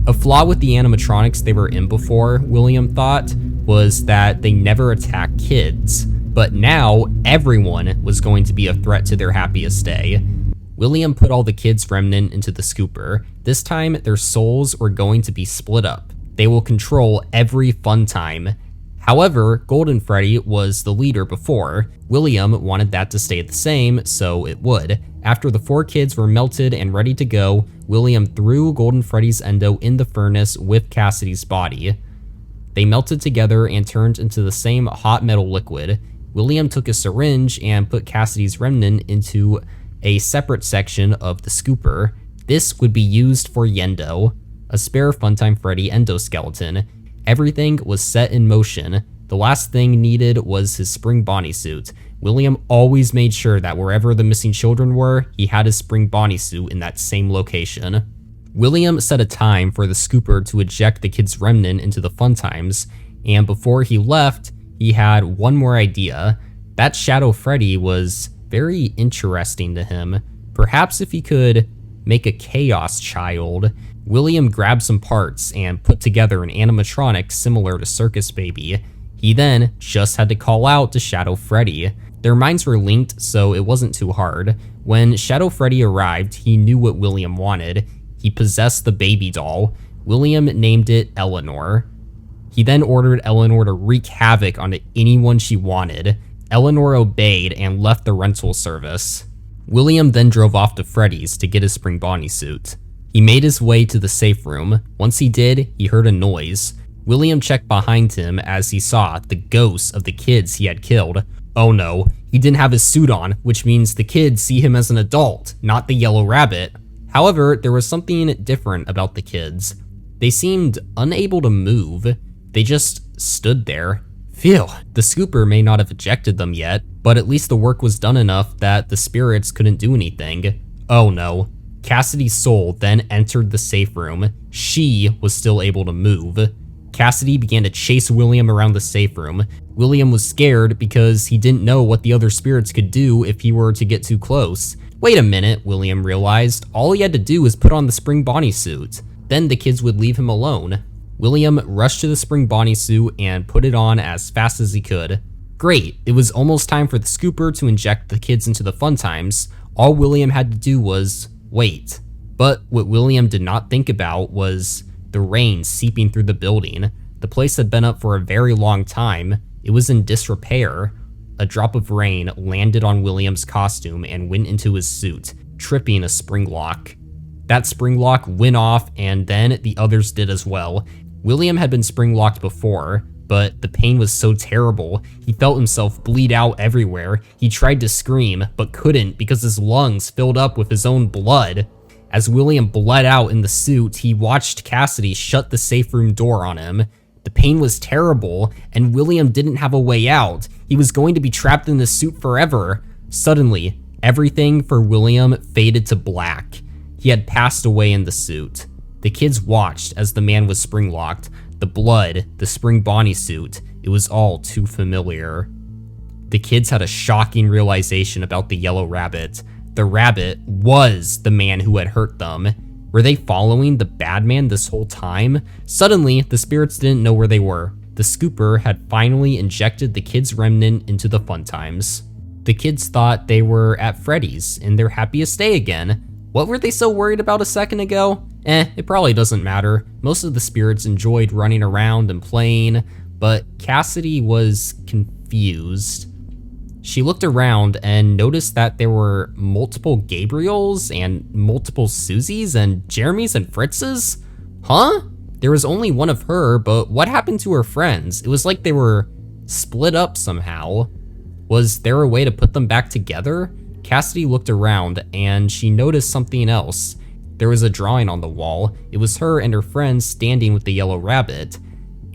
A flaw with the animatronics they were in before, William thought, was that they never attacked kids, but now everyone was going to be a threat to their happiest day. William put all the kids' remnant into the scooper. This time, their souls were going to be split up. They will control every fun time. However, Golden Freddy was the leader before. William wanted that to stay the same, so it would. After the 4 kids were melted and ready to go, William threw Golden Freddy's endo in the furnace with Cassidy's body. They melted together and turned into the same hot metal liquid. William took a syringe and put Cassidy's remnant into a separate section of the scooper. This would be used for Yendo, a spare Funtime Freddy endoskeleton. Everything was set in motion. The last thing needed was his spring Bonnie suit. William always made sure that wherever the missing children were, he had his spring Bonnie suit in that same location. William set a time for the scooper to eject the kid's remnant into the Funtimes, and before he left, he had one more idea. That Shadow Freddy was very interesting to him. Perhaps if he could make a Chaos Child. William grabbed some parts and put together an animatronic similar to Circus Baby. He then just had to call out to Shadow Freddy. Their minds were linked, so it wasn't too hard. When Shadow Freddy arrived, he knew what William wanted. He possessed the baby doll. William named it Eleanor. He then ordered Eleanor to wreak havoc onto anyone she wanted. Eleanor obeyed and left the rental service. William then drove off to Freddy's to get his spring Bonnie suit. He made his way to the safe room. Once he did, he heard a noise. William checked behind him as he saw the ghosts of the kids he had killed. Oh no, he didn't have his suit on, which means the kids see him as an adult, not the yellow rabbit. However, there was something different about the kids. They seemed unable to move. They just stood there. Phew, the scooper may not have ejected them yet, but at least the work was done enough that the spirits couldn't do anything. Oh no. Cassidy's soul then entered the safe room. She was still able to move. Cassidy began to chase William around the safe room. William was scared because he didn't know what the other spirits could do if he were to get too close. Wait a minute, William realized. All he had to do was put on the spring Bonnie suit. Then the kids would leave him alone. William rushed to the spring Bonnie suit and put it on as fast as he could. Great, it was almost time for the scooper to inject the kids into the Funtimes. All William had to do was wait. But what William did not think about was the rain seeping through the building. The place had been up for a very long time. It was in disrepair. A drop of rain landed on William's costume and went into his suit, tripping a spring lock. That spring lock went off, and then the others did as well. William had been spring locked before, but the pain was so terrible, he felt himself bleed out everywhere. He tried to scream, but couldn't because his lungs filled up with his own blood. As William bled out in the suit, he watched Cassidy shut the safe room door on him. The pain was terrible, and William didn't have a way out. He was going to be trapped in the suit forever. Suddenly, everything for William faded to black. He had passed away in the suit. The kids watched as the man was spring-locked. The blood, the spring Bonnie suit, it was all too familiar. The kids had a shocking realization about the yellow rabbit. The rabbit was the man who had hurt them. Were they following the bad man this whole time? Suddenly, the spirits didn't know where they were. The scooper had finally injected the kids' remnant into the Funtimes. The kids thought they were at Freddy's in their happiest day again. What were they so worried about a second ago? It probably doesn't matter. Most of the spirits enjoyed running around and playing, but Cassidy was confused. She looked around and noticed that there were multiple Gabriels and multiple Susies and Jeremys and Fritzes? Huh? There was only one of her, but what happened to her friends? It was like they were split up somehow. Was there a way to put them back together? Cassidy looked around and she noticed something else. There was a drawing on the wall. It was her and her friends standing with the yellow rabbit.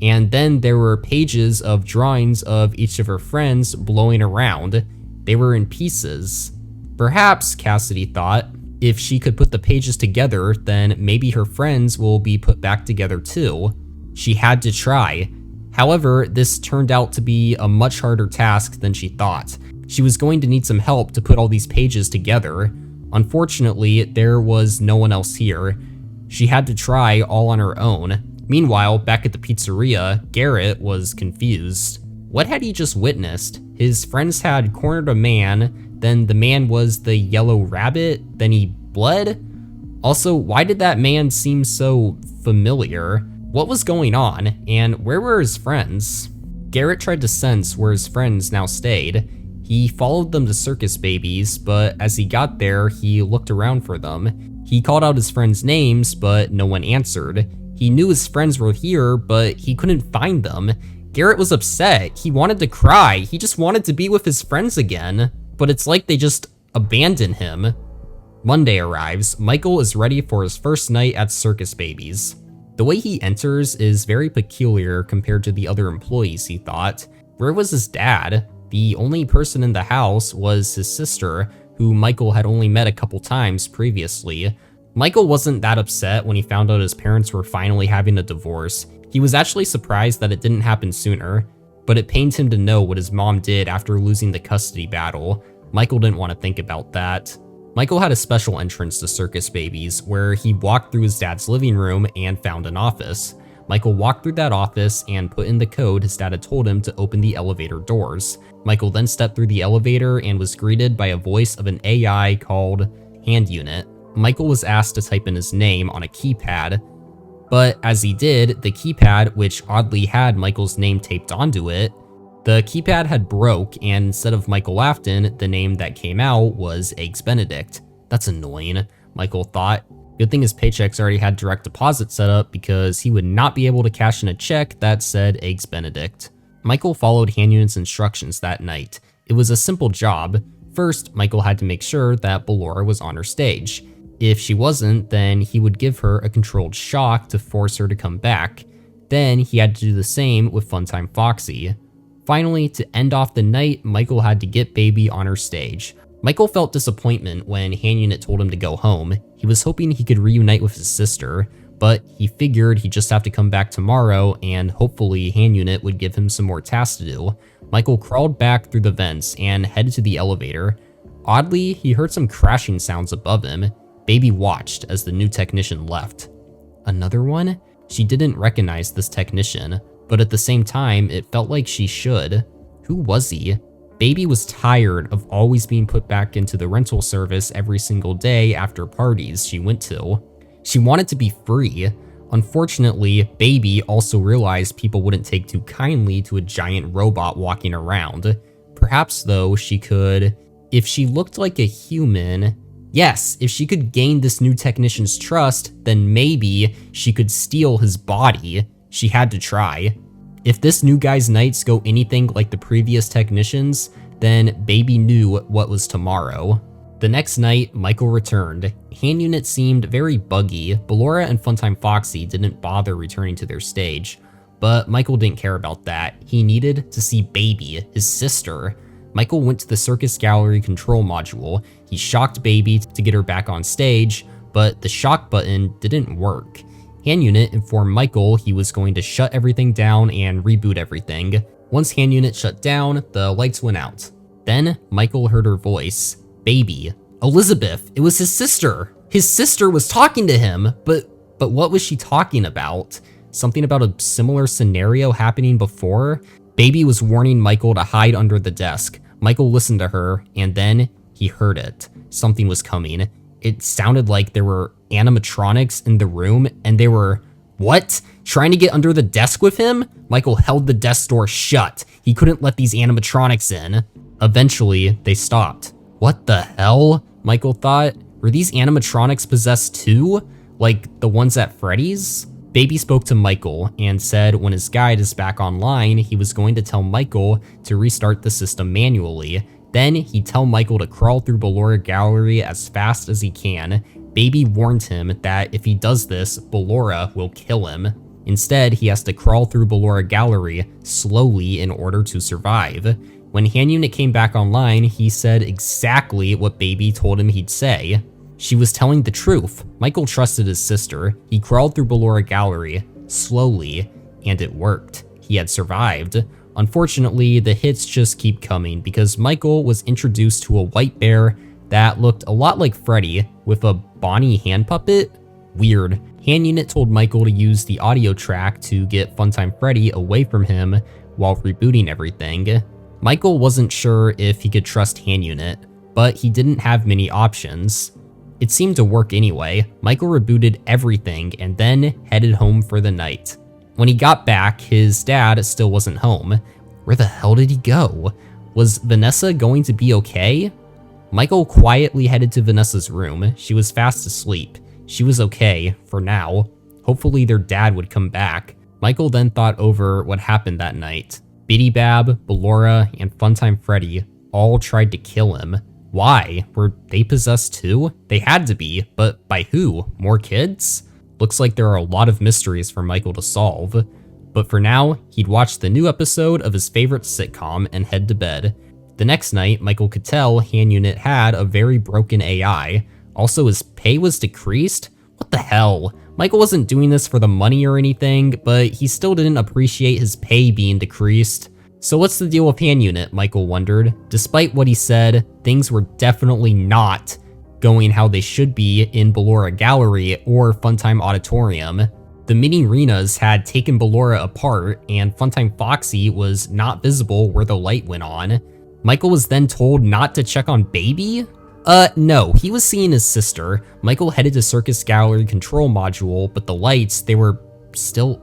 And then there were pages of drawings of each of her friends blowing around. They were in pieces. Perhaps, Cassidy thought, if she could put the pages together, then maybe her friends will be put back together too. She had to try. However, this turned out to be a much harder task than she thought. She was going to need some help to put all these pages together. Unfortunately, there was no one else here. She had to try all on her own. Meanwhile, back at the pizzeria, Garrett was confused. What had he just witnessed? His friends had cornered a man, then the man was the yellow rabbit, then he bled? Also, why did that man seem so familiar? What was going on, and where were his friends? Garrett tried to sense where his friends now stayed. He followed them to Circus Babies, but as he got there, he looked around for them. He called out his friends' names, but no one answered. He knew his friends were here, but he couldn't find them. Garrett was upset. He wanted to cry. He just wanted to be with his friends again, but it's like they just abandoned him. Monday arrives. Michael is ready for his first night at Circus Babies. The way he enters is very peculiar compared to the other employees, he thought. Where was his dad? The only person in the house was his sister, who Michael had only met a couple times previously. Michael wasn't that upset when he found out his parents were finally having a divorce. He was actually surprised that it didn't happen sooner, but it pained him to know what his mom did after losing the custody battle. Michael didn't want to think about that. Michael had a special entrance to Circus Babies, where he walked through his dad's living room and found an office. Michael walked through that office and put in the code his dad had told him to open the elevator doors. Michael then stepped through the elevator and was greeted by a voice of an AI called Hand Unit. Michael was asked to type in his name on a keypad, but as he did, the keypad, which oddly had Michael's name taped onto it, the keypad had broke, and instead of Michael Afton, the name that came out was Eggs Benedict. That's annoying, Michael thought. Good thing his paychecks already had direct deposit set up because he would not be able to cash in a check that said Eggs Benedict. Michael followed Hand Unit's instructions that night. It was a simple job. First, Michael had to make sure that Ballora was on her stage. If she wasn't, then he would give her a controlled shock to force her to come back. Then he had to do the same with Funtime Foxy. Finally, to end off the night, Michael had to get Baby on her stage. Michael felt disappointment when Hand Unit told him to go home. He was hoping he could reunite with his sister, but he figured he'd just have to come back tomorrow and hopefully Hand Unit would give him some more tasks to do. Michael crawled back through the vents and headed to the elevator. Oddly, he heard some crashing sounds above him. Baby watched as the new technician left. Another one? She didn't recognize this technician, but at the same time, it felt like she should. Who was he? Baby was tired of always being put back into the rental service every single day after parties she went to. She wanted to be free. Unfortunately, Baby also realized people wouldn't take too kindly to a giant robot walking around. Perhaps though, she could, if she looked like a human, yes, if she could gain this new technician's trust, then maybe she could steal his body. She had to try. If this new guy's nights go anything like the previous technicians, then Baby knew what was tomorrow. The next night, Michael returned. Hand Unit seemed very buggy. Ballora and Funtime Foxy didn't bother returning to their stage, but Michael didn't care about that. He needed to see Baby, his sister. Michael went to the Circus Gallery control module. He shocked Baby to get her back on stage, but the shock button didn't work. Hand Unit informed Michael he was going to shut everything down and reboot everything. Once Hand Unit shut down, the lights went out. Then Michael heard her voice. Baby. Elizabeth. It was his sister. His sister was talking to him, but what was she talking about? Something about a similar scenario happening before? Baby was warning Michael to hide under the desk. Michael listened to her, and then he heard it. Something was coming. It sounded like there were animatronics in the room, and they were, what? Trying to get under the desk with him? Michael held the desk door shut. He couldn't let these animatronics in. Eventually, they stopped. What the hell? Michael thought. Were these animatronics possessed too? Like the ones at Freddy's? Baby spoke to Michael and said when his guide is back online, he was going to tell Michael to restart the system manually. Then he'd tell Michael to crawl through Ballora Gallery as fast as he can. Baby warned him that if he does this, Ballora will kill him. Instead, he has to crawl through Ballora Gallery slowly in order to survive. When Hand Unit came back online, he said exactly what Baby told him he'd say. She was telling the truth. Michael trusted his sister. He crawled through Ballora Gallery slowly, and it worked. He had survived. Unfortunately, the hits just keep coming because Michael was introduced to a white bear that looked a lot like Freddy with a Bonnie hand puppet. Weird. Hand Unit told Michael to use the audio track to get Funtime Freddy away from him while rebooting everything. Michael wasn't sure if he could trust Hand Unit, but he didn't have many options. It seemed to work anyway. Michael rebooted everything and then headed home for the night. When he got back, his dad still wasn't home. Where the hell did he go? Was Vanessa going to be okay? Michael quietly headed to Vanessa's room. She was fast asleep. She was okay, for now. Hopefully their dad would come back. Michael then thought over what happened that night. Biddy Bab, Ballora, and Funtime Freddy all tried to kill him. Why? Were they possessed too? They had to be, but by who? More kids? Looks like there are a lot of mysteries for Michael to solve. But for now, he'd watch the new episode of his favorite sitcom and head to bed. The next night, Michael could tell Hand Unit had a very broken AI. Also, his pay was decreased? What the hell? Michael wasn't doing this for the money or anything, but he still didn't appreciate his pay being decreased. So what's the deal with Hand Unit, Michael wondered. Despite what he said, things were definitely not going how they should be in Ballora Gallery or Funtime Auditorium. The mini Renas had taken Ballora apart, and Funtime Foxy was not visible where the light went on. Michael was then told not to check on Baby? No, he was seeing his sister. Michael headed to Circus Gallery control module, but the lights, they were still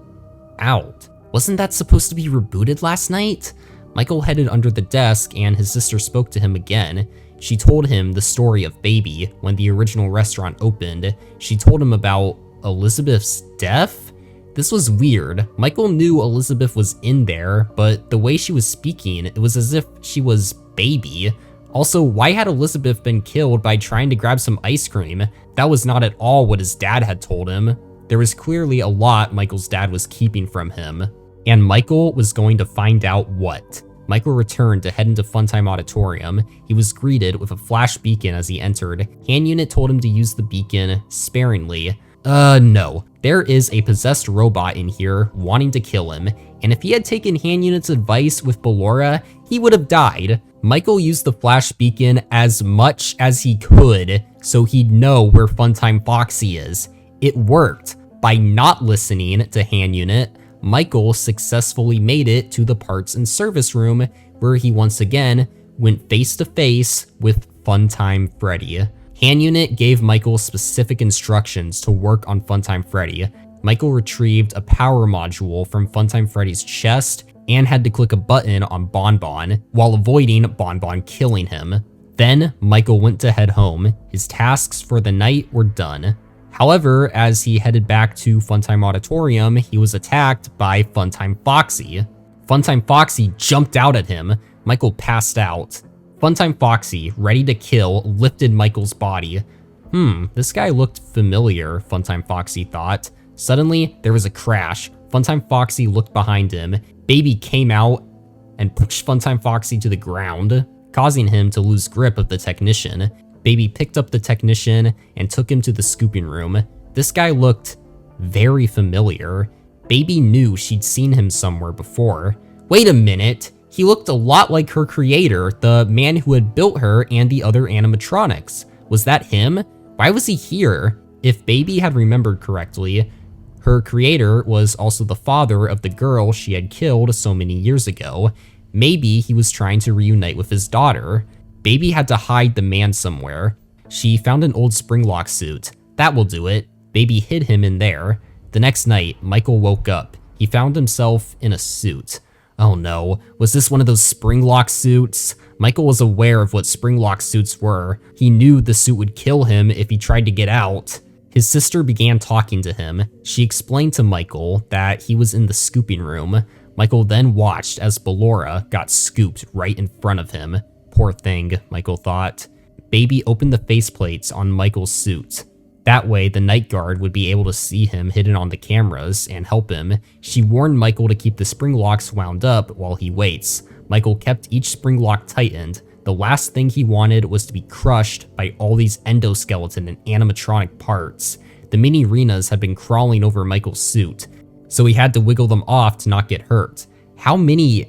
out. Wasn't that supposed to be rebooted last night? Michael headed under the desk and his sister spoke to him again. She told him the story of Baby when the original restaurant opened. She told him about Elizabeth's death? This was weird. Michael knew Elizabeth was in there, but the way she was speaking, it was as if she was Baby. Also, why had Elizabeth been killed by trying to grab some ice cream? That was not at all what his dad had told him. There was clearly a lot Michael's dad was keeping from him. And Michael was going to find out what. Michael returned to head into Funtime Auditorium. He was greeted with a flash beacon as he entered. Hand Unit told him to use the beacon sparingly. No. There is a possessed robot in here wanting to kill him, and if he had taken Hand Unit's advice with Ballora, he would have died. Michael used the flash beacon as much as he could so he'd know where Funtime Foxy is. It worked. By not listening to Hand Unit, Michael successfully made it to the parts and service room where he once again went face to face with Funtime Freddy. Hand Unit gave Michael specific instructions to work on Funtime Freddy. Michael retrieved a power module from Funtime Freddy's chest and had to click a button on Bonbon while avoiding Bonbon killing him. Then Michael went to head home. His tasks for the night were done. However, as he headed back to Funtime Auditorium, he was attacked by Funtime Foxy. Funtime Foxy jumped out at him. Michael passed out. Funtime Foxy, ready to kill, lifted Michael's body. This guy looked familiar, Funtime Foxy thought. Suddenly, there was a crash. Funtime Foxy looked behind him. Baby came out and pushed Funtime Foxy to the ground, causing him to lose grip of the technician. Baby picked up the technician and took him to the scooping room. This guy looked very familiar. Baby knew she'd seen him somewhere before. Wait a minute, he looked a lot like her creator, the man who had built her and the other animatronics. Was that him? Why was he here? If Baby had remembered correctly, her creator was also the father of the girl she had killed so many years ago. Maybe he was trying to reunite with his daughter. Baby had to hide the man somewhere. She found an old Springlock suit. That will do it. Baby hid him in there. The next night, Michael woke up. He found himself in a suit. Oh no, was this one of those Springlock suits? Michael was aware of what Springlock suits were. He knew the suit would kill him if he tried to get out. His sister began talking to him. She explained to Michael that he was in the scooping room. Michael then watched as Ballora got scooped right in front of him. Poor thing, Michael thought. Baby opened the faceplates on Michael's suit. That way, the night guard would be able to see him hidden on the cameras and help him. She warned Michael to keep the spring locks wound up while he waits. Michael kept each spring lock tightened. The last thing he wanted was to be crushed by all these endoskeleton and animatronic parts. The mini Renas had been crawling over Michael's suit, so he had to wiggle them off to not get hurt. How many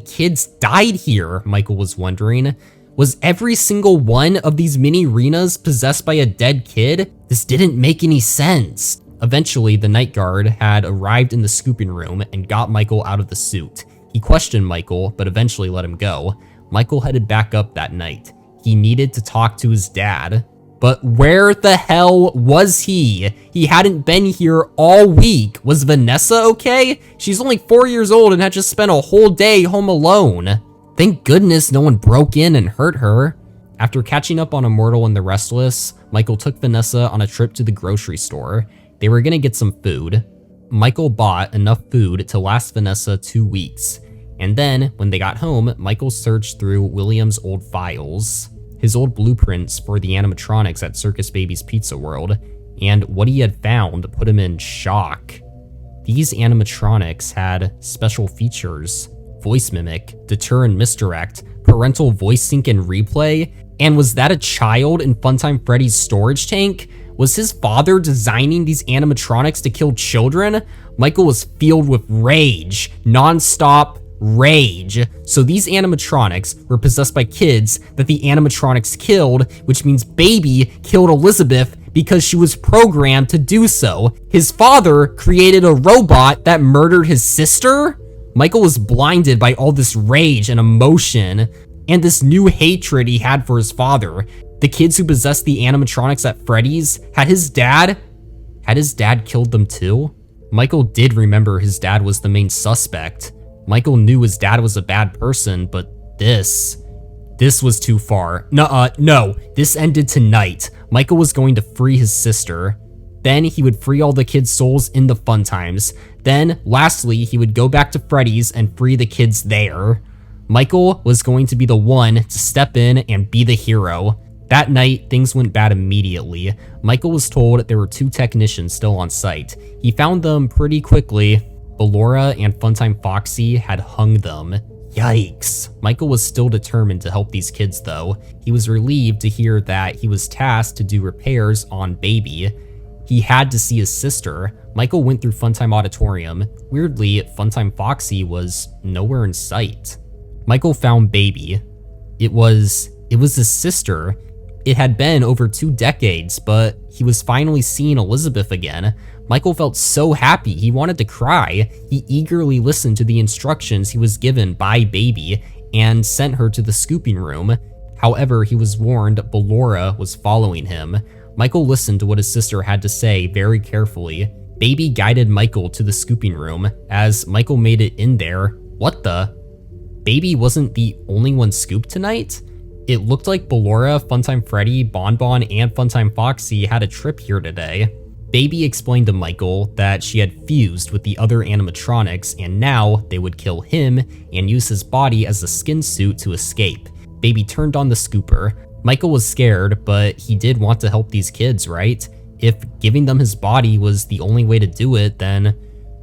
kids died here? Michael was wondering. Was every single one of these mini Renas possessed by a dead kid? This didn't make any sense. Eventually, the night guard had arrived in the scooping room and got Michael out of the suit. He questioned Michael, but eventually let him go. Michael headed back up that night. He needed to talk to his dad. But where the hell was he? He hadn't been here all week. Was Vanessa okay? She's only 4 years old and had just spent a whole day home alone. Thank goodness no one broke in and hurt her. After catching up on Immortal and the Restless, Michael took Vanessa on a trip to the grocery store. They were gonna get some food. Michael bought enough food to last Vanessa 2 weeks. And then, when they got home, Michael searched through William's old files, his old blueprints for the animatronics at Circus Baby's Pizza World, and what he had found put him in shock. These animatronics had special features: voice mimic, deter and misdirect, parental voice sync and replay. And was that a child in Funtime Freddy's storage tank? Was his father designing these animatronics to kill children? Michael was filled with rage, non-stop rage. So these animatronics were possessed by kids that the animatronics killed, which means Baby killed Elizabeth because she was programmed to do so. His father created a robot that murdered his sister? Michael was blinded by all this rage and emotion and this new hatred he had for his father. The kids who possessed the animatronics at Freddy's, had his dad killed them too? Michael did remember his dad was the main suspect. Michael knew his dad was a bad person, but this was too far. No, this ended tonight. Michael was going to free his sister. Then he would free all the kids' souls in the fun times. Then, lastly, he would go back to Freddy's and free the kids there. Michael was going to be the one to step in and be the hero. That night, things went bad immediately. Michael was told there were 2 technicians still on site. He found them pretty quickly. Ballora and Funtime Foxy had hung them. Yikes. Michael was still determined to help these kids though. He was relieved to hear that he was tasked to do repairs on Baby. He had to see his sister. Michael went through Funtime Auditorium. Weirdly, Funtime Foxy was nowhere in sight. Michael found Baby. It was his sister. It had been over 2 decades, but he was finally seeing Elizabeth again. Michael felt so happy, he wanted to cry. He eagerly listened to the instructions he was given by Baby and sent her to the scooping room. However, he was warned Ballora was following him. Michael listened to what his sister had to say very carefully. Baby guided Michael to the scooping room. As Michael made it in there, what the? Baby wasn't the only one scooped tonight? It looked like Ballora, Funtime Freddy, Bonbon, and Funtime Foxy had a trip here today. Baby explained to Michael that she had fused with the other animatronics and now they would kill him and use his body as a skin suit to escape. Baby turned on the scooper. Michael was scared, but he did want to help these kids, right? If giving them his body was the only way to do it, then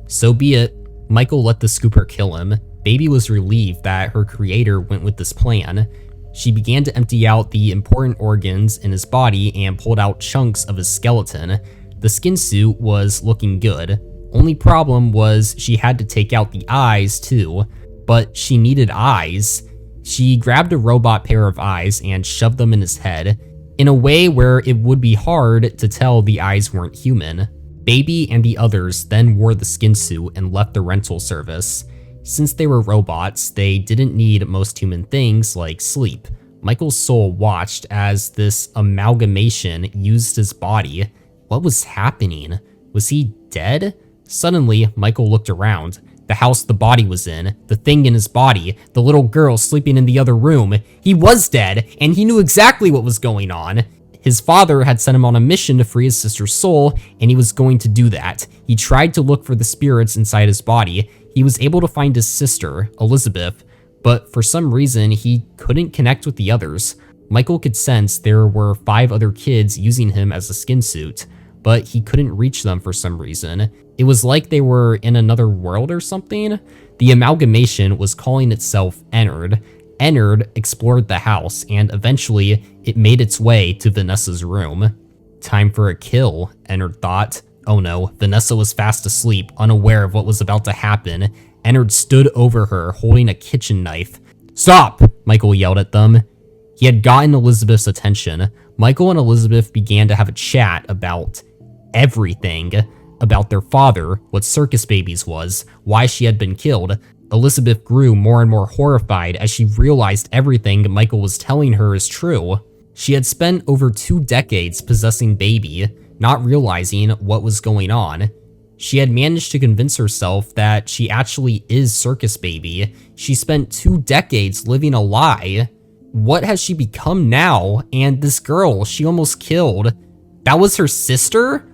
so be it. Michael let the scooper kill him. Baby was relieved that her creator went with this plan. She began to empty out the important organs in his body and pulled out chunks of his skeleton. The skin suit was looking good. Only problem was she had to take out the eyes too, but she needed eyes. She grabbed a robot pair of eyes and shoved them in his head, in a way where it would be hard to tell the eyes weren't human. Baby and the others then wore the skin suit and left the rental service. Since they were robots, they didn't need most human things like sleep. Michael's soul watched as this amalgamation used his body. What was happening? Was he dead? Suddenly, Michael looked around. The house the body was in, the thing in his body, the little girl sleeping in the other room. He was dead, and he knew exactly what was going on. His father had sent him on a mission to free his sister's soul, and he was going to do that. He tried to look for the spirits inside his body. He was able to find his sister, Elizabeth, but for some reason, he couldn't connect with the others. Michael could sense there were 5 other kids using him as a skin suit, but he couldn't reach them for some reason. It was like they were in another world or something. The amalgamation was calling itself Ennard. Ennard explored the house, and eventually, it made its way to Vanessa's room. Time for a kill, Ennard thought. Oh no, Vanessa was fast asleep, unaware of what was about to happen. Ennard stood over her, holding a kitchen knife. "Stop!" Michael yelled at them. He had gotten Elizabeth's attention. Michael and Elizabeth began to have a chat about everything, about their father, what circus babies was, why she had been killed. Elizabeth grew more and more horrified as she realized everything Michael was telling her is true. She had spent over 2 decades possessing Baby, not realizing what was going on. She had managed to convince herself that she actually is Circus Baby. She spent 2 decades living a lie. What has she become now? And this girl she almost killed, that was her sister?